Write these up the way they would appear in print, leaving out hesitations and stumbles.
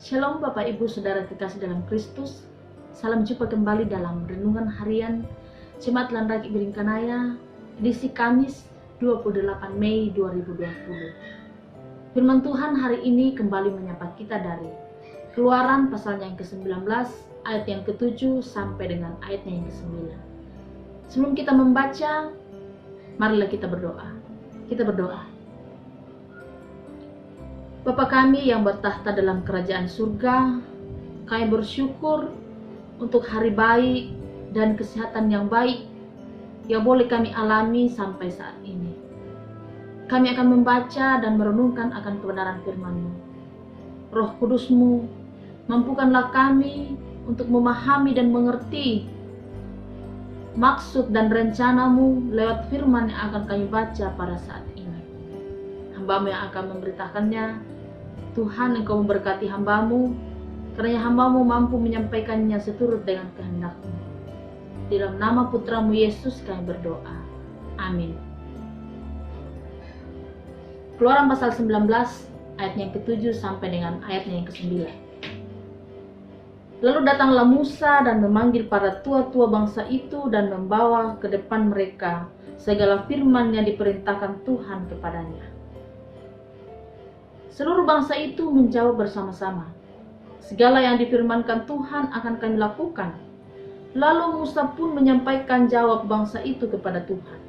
Shalom Bapak Ibu Saudara kekasih dalam Kristus. Salam jumpa kembali dalam Renungan Harian Jemaat Landraki Biringkanaya, edisi Kamis 28 Mei 2020. Firman Tuhan hari ini kembali menyapa kita dari Keluaran pasalnya yang ke-19 ayat yang ke-7 sampai dengan ayatnya yang ke-9. Sebelum kita membaca, marilah kita berdoa. Kita berdoa. Bapa kami yang bertahta dalam kerajaan surga, kami bersyukur untuk hari baik dan kesehatan yang baik yang boleh kami alami sampai saat ini. Kami akan membaca dan merenungkan akan kebenaran firman-Mu. Roh Kudus-Mu, mampukanlah kami untuk memahami dan mengerti maksud dan rencana-Mu lewat firman yang akan kami baca pada saat ini. Hamba-Mu yang akan memberitakannya, Tuhan, Engkau memberkati hamba-Mu, karena hamba-Mu mampu menyampaikannya seturut dengan kehendak-Mu. Di dalam nama Putra-Mu Yesus kami berdoa. Amin. Keluaran pasal 19 ayat yang ke-7 sampai dengan ayatnya yang ke-9. Lalu datanglah Musa dan memanggil para tua-tua bangsa itu dan membawa ke depan mereka segala firman yang diperintahkan Tuhan kepadanya. Seluruh bangsa itu menjawab bersama-sama, segala yang difirmankan Tuhan akan kami lakukan. Lalu Musa pun menyampaikan jawab bangsa itu kepada Tuhan.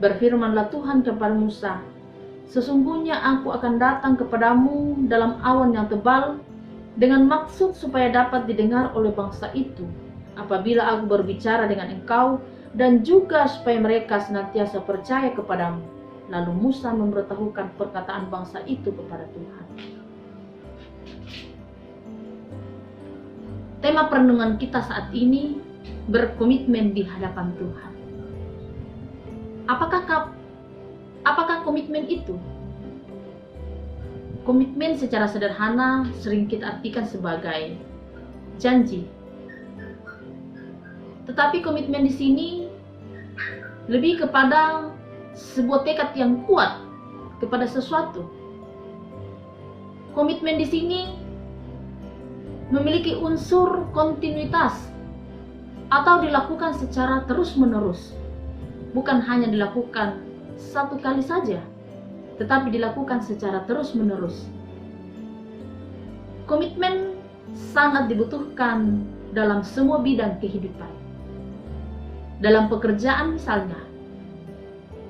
Berfirmanlah Tuhan kepada Musa, sesungguhnya aku akan datang kepadamu dalam awan yang tebal, dengan maksud supaya dapat didengar oleh bangsa itu, apabila aku berbicara dengan engkau, dan juga supaya mereka senantiasa percaya kepadamu. Lalu Musa memberitahukan perkataan bangsa itu kepada Tuhan. Tema perenungan kita saat ini, berkomitmen di hadapan Tuhan. Apakah komitmen itu? Komitmen secara sederhana sering kita artikan sebagai janji. Tetapi komitmen di sini lebih kepada sebuah tekad yang kuat kepada sesuatu. Komitmen di sini memiliki unsur kontinuitas atau dilakukan secara terus-menerus. Bukan hanya dilakukan satu kali saja, tetapi dilakukan secara terus-menerus. Komitmen sangat dibutuhkan dalam semua bidang kehidupan. Dalam pekerjaan misalnya,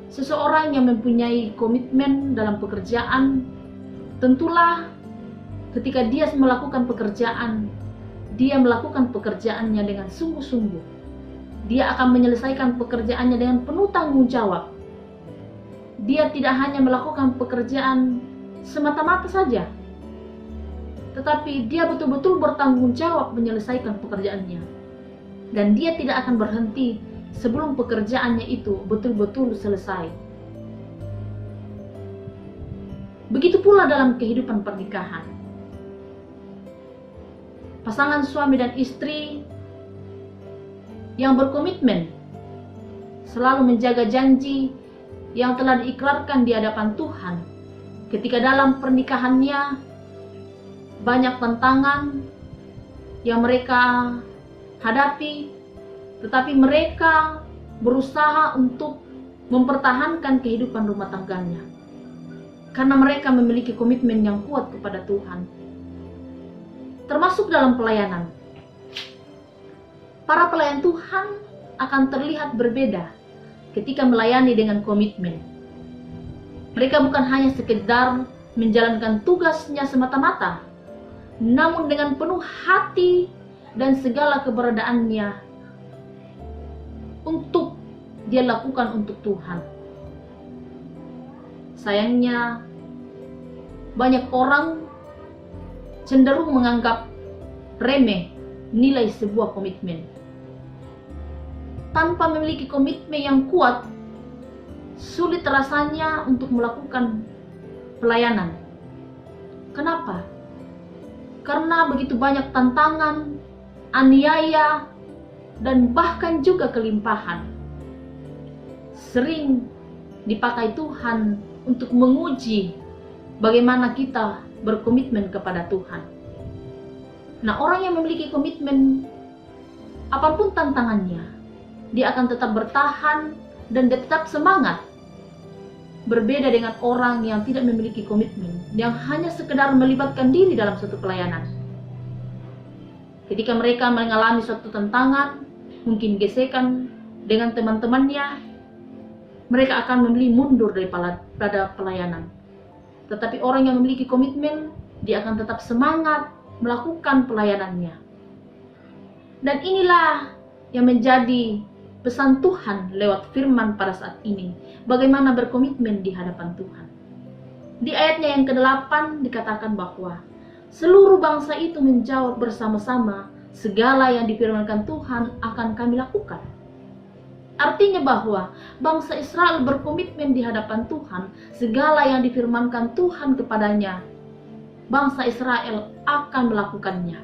seseorang yang mempunyai komitmen dalam pekerjaan, tentulah ketika dia melakukan pekerjaan, dia melakukan pekerjaannya dengan sungguh-sungguh. Dia akan menyelesaikan pekerjaannya dengan penuh tanggung jawab. Dia tidak hanya melakukan pekerjaan semata-mata saja, tetapi dia betul-betul bertanggung jawab menyelesaikan pekerjaannya. Dan dia tidak akan berhenti sebelum pekerjaannya itu betul-betul selesai. Begitu pula dalam kehidupan pernikahan. Pasangan suami dan istri yang berkomitmen selalu menjaga janji yang telah diikrarkan di hadapan Tuhan. Ketika dalam pernikahannya banyak tantangan yang mereka hadapi, tetapi mereka berusaha untuk mempertahankan kehidupan rumah tangganya. Karena mereka memiliki komitmen yang kuat kepada Tuhan. Termasuk dalam pelayanan. Para pelayan Tuhan akan terlihat berbeda ketika melayani dengan komitmen. Mereka bukan hanya sekedar menjalankan tugasnya semata-mata, namun dengan penuh hati dan segala keberadaannya untuk dia lakukan untuk Tuhan. Sayangnya, banyak orang cenderung menganggap remeh nilai sebuah komitmen. Tanpa memiliki komitmen yang kuat, sulit rasanya untuk melakukan pelayanan. Kenapa? Karena begitu banyak tantangan, aniaya, dan bahkan juga kelimpahan. Sering dipakai Tuhan untuk menguji bagaimana kita berkomitmen kepada Tuhan. Nah, orang yang memiliki komitmen, apapun tantangannya, dia akan tetap bertahan dan dia tetap semangat. Berbeda dengan orang yang tidak memiliki komitmen, yang hanya sekedar melibatkan diri dalam suatu pelayanan. Ketika mereka mengalami suatu tantangan, mungkin gesekan dengan teman-temannya, mereka akan memilih mundur daripada pelayanan. Tetapi orang yang memiliki komitmen, dia akan tetap semangat melakukan pelayanannya. Dan inilah yang menjadi pesan Tuhan lewat firman pada saat ini. Bagaimana berkomitmen di hadapan Tuhan. Di ayatnya yang ke-8 dikatakan bahwa seluruh bangsa itu menjawab bersama-sama, segala yang difirmankan Tuhan akan kami lakukan. Artinya bahwa bangsa Israel berkomitmen di hadapan Tuhan, segala yang difirmankan Tuhan kepadanya, bangsa Israel akan melakukannya.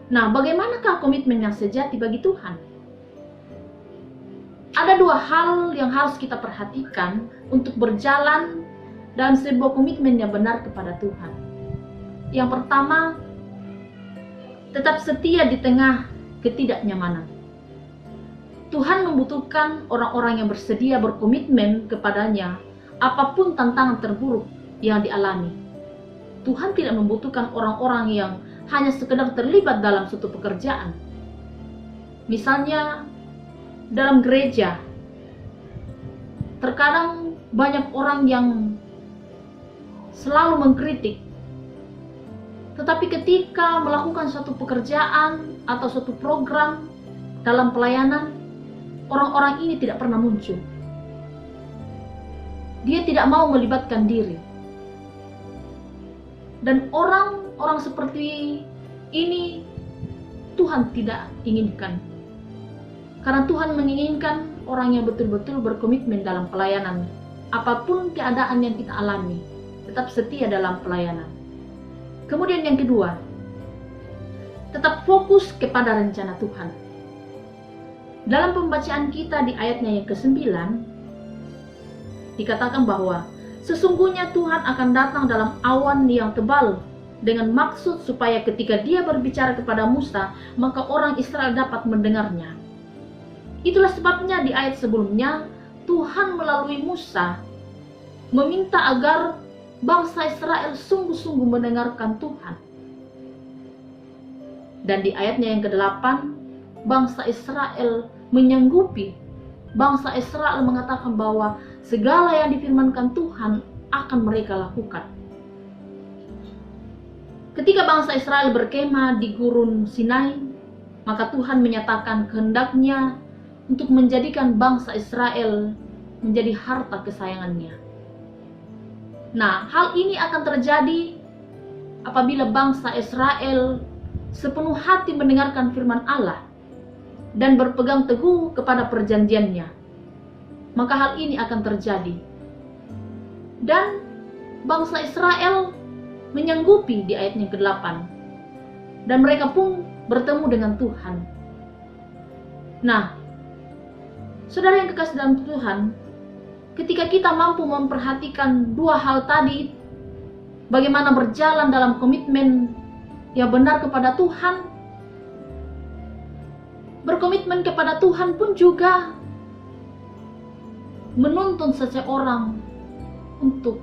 Nah, bagaimanakah komitmen yang sejati bagi Tuhan? Ada dua hal yang harus kita perhatikan untuk berjalan dalam sebuah komitmen yang benar kepada Tuhan. Yang pertama, tetap setia di tengah ketidaknyamanan. Tuhan membutuhkan orang-orang yang bersedia berkomitmen kepadanya apapun tantangan terburuk yang dialami. Tuhan tidak membutuhkan orang-orang yang hanya sekedar terlibat dalam suatu pekerjaan. Misalnya, dalam gereja, terkadang banyak orang yang selalu mengkritik. Tetapi ketika melakukan suatu pekerjaan atau suatu program dalam pelayanan, orang-orang ini tidak pernah muncul. Dia tidak mau melibatkan diri. Dan orang-orang seperti ini Tuhan tidak inginkan. Karena Tuhan menginginkan orang yang betul-betul berkomitmen dalam pelayanan. Apapun keadaan yang kita alami, tetap setia dalam pelayanan. Kemudian yang kedua, tetap fokus kepada rencana Tuhan. Dalam pembacaan kita di ayatnya yang ke-9, dikatakan bahwa sesungguhnya Tuhan akan datang dalam awan yang tebal dengan maksud supaya ketika Dia berbicara kepada Musa, maka orang Israel dapat mendengarnya. Itulah sebabnya di ayat sebelumnya Tuhan melalui Musa meminta agar bangsa Israel sungguh-sungguh mendengarkan Tuhan. Dan di ayatnya yang ke-8, bangsa Israel menyanggupi. Bangsa Israel mengatakan bahwa segala yang difirmankan Tuhan akan mereka lakukan. Ketika bangsa Israel berkemah di gurun Sinai, maka Tuhan menyatakan kehendaknya untuk menjadikan bangsa Israel menjadi harta kesayangannya. Nah, hal ini akan terjadi apabila bangsa Israel sepenuh hati mendengarkan firman Allah dan berpegang teguh kepada perjanjiannya. Maka hal ini akan terjadi. Dan bangsa Israel menyanggupi di ayat yang ke-8. Dan mereka pun bertemu dengan Tuhan. Nah, saudara yang kekasih dalam Tuhan, ketika kita mampu memperhatikan dua hal tadi, bagaimana berjalan dalam komitmen yang benar kepada Tuhan, berkomitmen kepada Tuhan pun juga menuntun seseorang untuk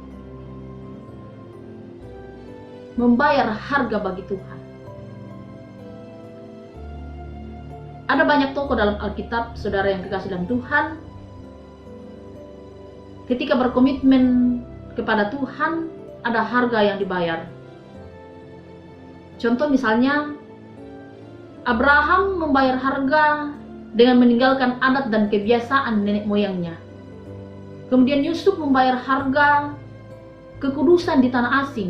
membayar harga bagi Tuhan. Ada banyak tokoh dalam Alkitab, saudara yang kekasih dalam Tuhan, ketika berkomitmen kepada Tuhan, ada harga yang dibayar. Contoh misalnya, Abraham membayar harga dengan meninggalkan adat dan kebiasaan nenek moyangnya. Kemudian Yusuf membayar harga kekudusan di tanah asing.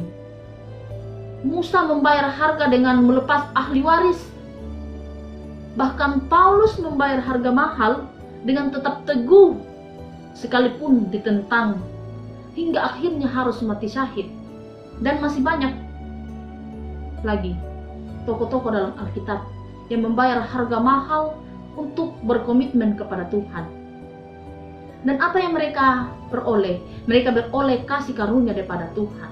Musa membayar harga dengan melepas ahli waris. Bahkan Paulus membayar harga mahal dengan tetap teguh sekalipun ditentang, hingga akhirnya harus mati syahid. Dan masih banyak lagi tokoh-tokoh dalam Alkitab yang membayar harga mahal untuk berkomitmen kepada Tuhan. Dan apa yang mereka peroleh? Mereka beroleh kasih karunia daripada Tuhan.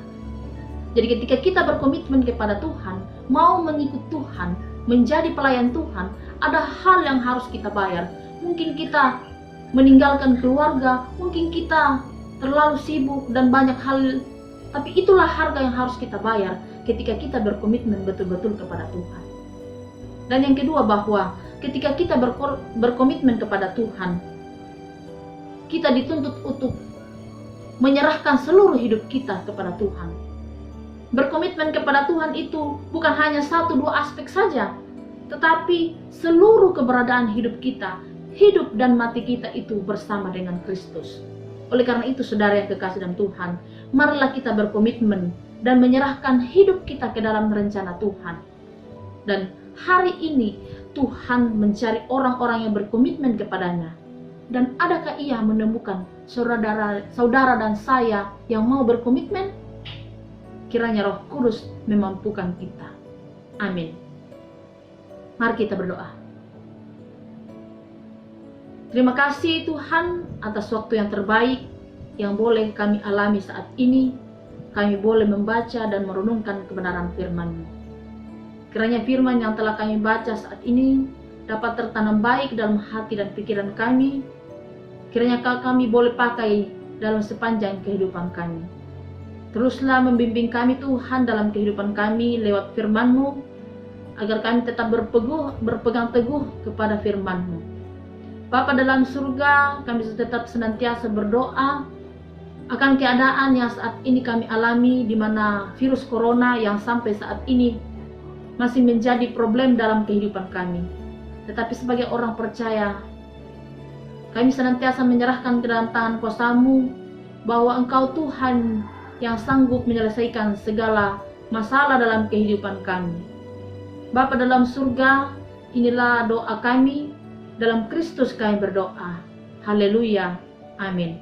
Jadi ketika kita berkomitmen kepada Tuhan, mau mengikut Tuhan, menjadi pelayan Tuhan, ada hal yang harus kita bayar. Mungkin kita meninggalkan keluarga, mungkin kita terlalu sibuk dan banyak hal, tapi itulah harga yang harus kita bayar ketika kita berkomitmen betul-betul kepada Tuhan. Dan yang kedua, bahwa ketika kita berkomitmen kepada Tuhan, kita dituntut untuk menyerahkan seluruh hidup kita kepada Tuhan. Berkomitmen kepada Tuhan itu bukan hanya 1-2 aspek saja, tetapi seluruh keberadaan hidup kita, hidup dan mati kita itu bersama dengan Kristus. Oleh karena itu, saudara yang kekasih dalam Tuhan, marilah kita berkomitmen dan menyerahkan hidup kita ke dalam rencana Tuhan. Dan hari ini Tuhan mencari orang-orang yang berkomitmen kepadanya. Dan adakah Ia menemukan saudara dan saya yang mau berkomitmen? Kiranya Roh Kudus memampukan kita. Amin. Mari kita berdoa. Terima kasih Tuhan atas waktu yang terbaik yang boleh kami alami saat ini. Kami boleh membaca dan merenungkan kebenaran firman-Mu. Kiranya firman yang telah kami baca saat ini dapat tertanam baik dalam hati dan pikiran kami. Kiranya kami boleh pakai dalam sepanjang kehidupan kami. Teruslah membimbing kami Tuhan dalam kehidupan kami lewat firman-Mu, agar kami tetap berpegang teguh kepada firman-Mu. Bapa dalam surga, kami tetap senantiasa berdoa akan keadaan yang saat ini kami alami, di mana virus corona yang sampai saat ini masih menjadi problem dalam kehidupan kami. Tetapi sebagai orang percaya, kami senantiasa menyerahkan ke dalam tangan kuasa-Mu, bahwa Engkau Tuhan yang sanggup menyelesaikan segala masalah dalam kehidupan kami. Bapa dalam surga, inilah doa kami, dalam Kristus kami berdoa. Haleluya. Amin.